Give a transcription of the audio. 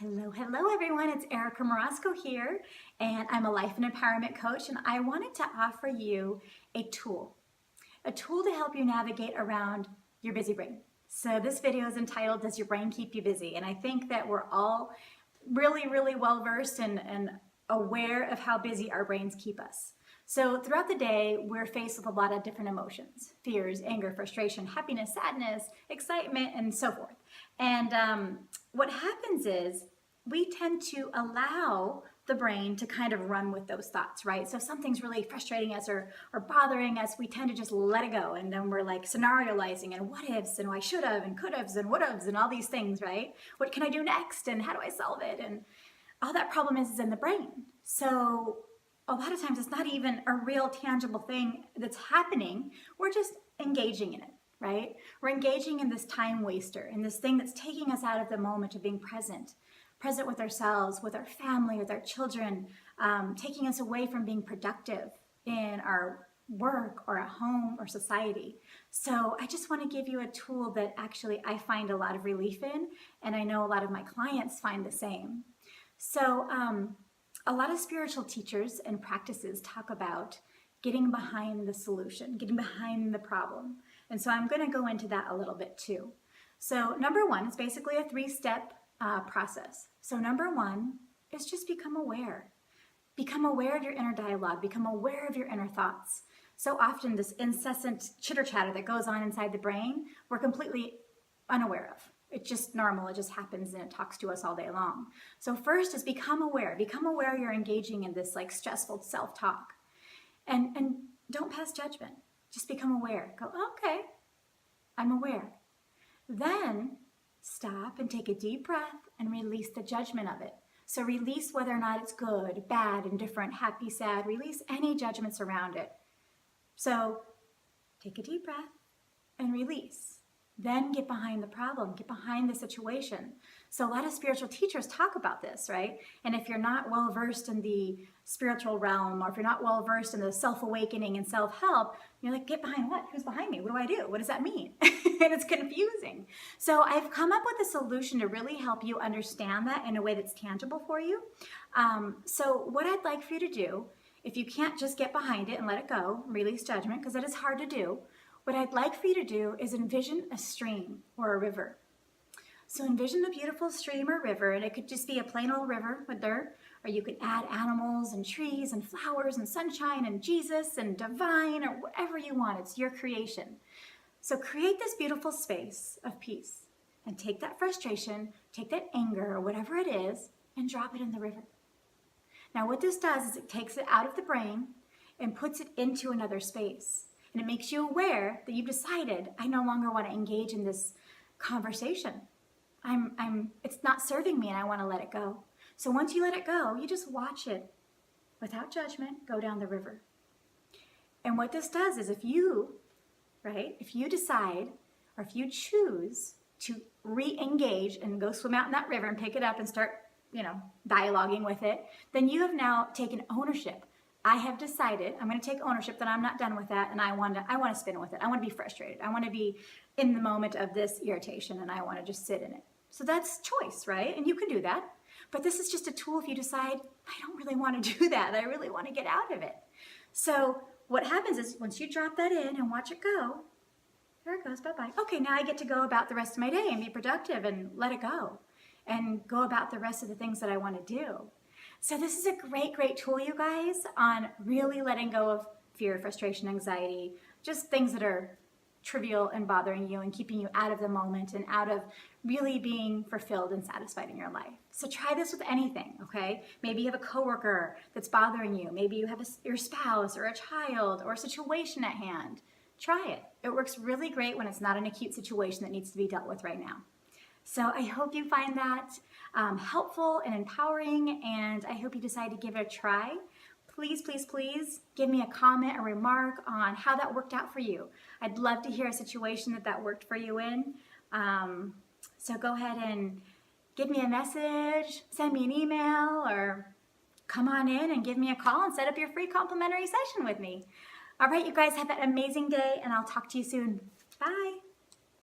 Hello everyone, it's Erica Morosco here, and I'm a life and empowerment coach, and I wanted to offer you a tool to help you navigate around your busy brain. So this video is entitled, Does Your Brain Keep You Busy? And I think that we're all really well versed and aware of how busy our brains keep us. So throughout the day, we're faced with a lot of different emotions: fears, anger, frustration, happiness, sadness, excitement, and so forth. And what happens is we tend to allow the brain to kind of run with those thoughts, right? So if something's really frustrating us or bothering us, we tend to just let it go. And then we're like scenarializing and what ifs and I should have and could haves and would haves and all these things, right? What can I do next and how do I solve it? And all that problem is in the brain. So a lot of times it's not even a real tangible thing that's happening. We're just engaging in it, right? We're engaging in this time waster, in this thing that's taking us out of the moment of being present with ourselves, with our family, with our children, taking us away from being productive in our work or at home or society. So I just want to give you a tool that actually I find a lot of relief in, and I know a lot of my clients find the same. So a lot of spiritual teachers and practices talk about getting behind the solution, getting behind the problem. And so I'm going to go into that a little bit too. So number one, it's basically a three-step process. So number one is just become aware. Become aware of your inner dialogue. Become aware of your inner thoughts. So often this incessant chitter-chatter that goes on inside the brain, we're completely unaware of. It's just normal. It just happens and it talks to us all day long. So first is become aware. Become aware you're engaging in this like stressful self-talk. And don't pass judgment. Just become aware. Go, okay, I'm aware. Then stop and take a deep breath and release the judgment of it. So release whether or not it's good, bad, indifferent, happy, sad. Release any judgments around it. So take a deep breath and release. Then get behind the problem, get behind the situation. So a lot of spiritual teachers talk about this, right? And if you're not well versed in the spiritual realm, or if you're not well versed in the self-awakening and self-help, you're like, get behind what? Who's behind me? What do I do? What does that mean? And it's confusing. So I've come up with a solution to really help you understand that in a way that's tangible for you. So what I'd like for you to do, if you can't just get behind it and let it go, release judgment, because it is hard to do, what I'd like for you to do is envision a stream or a river. So envision a beautiful stream or river, and it could just be a plain old river with dirt, or you could add animals and trees and flowers and sunshine and Jesus and divine or whatever you want. It's your creation. So create this beautiful space of peace and take that frustration, take that anger or whatever it is, and drop it in the river. Now what this does is it takes it out of the brain and puts it into another space. And it makes you aware that you've decided, I no longer want to engage in this conversation. It's not serving me and I want to let it go. So once you let it go, you just watch it without judgment go down the river. And what this does is if you decide, or if you choose to re-engage and go swim out in that river and pick it up and start, dialoguing with it, then you have now taken ownership. I have decided I'm going to take ownership that I'm not done with that, and I want to spin with it. I want to be frustrated. I want to be in the moment of this irritation, and I want to just sit in it. So that's choice, right? And you can do that. But this is just a tool if you decide, I don't really want to do that. I really want to get out of it. So what happens is once you drop that in and watch it go, there it goes, bye-bye. Okay, now I get to go about the rest of my day and be productive and let it go and go about the rest of the things that I want to do. So this is a great tool, you guys, on really letting go of fear, frustration, anxiety, just things that are trivial and bothering you and keeping you out of the moment and out of really being fulfilled and satisfied in your life. So try this with anything, okay? Maybe you have a coworker that's bothering you. Maybe you have your spouse or a child or a situation at hand. Try it. It works really great when it's not an acute situation that needs to be dealt with right now. So I hope you find that helpful and empowering, and I hope you decide to give it a try. Please give me a comment or remark on how that worked out for you. I'd love to hear a situation that worked for you in. So go ahead and give me a message, send me an email, or come on in and give me a call and set up your free complimentary session with me. All right, you guys have an amazing day, and I'll talk to you soon. Bye.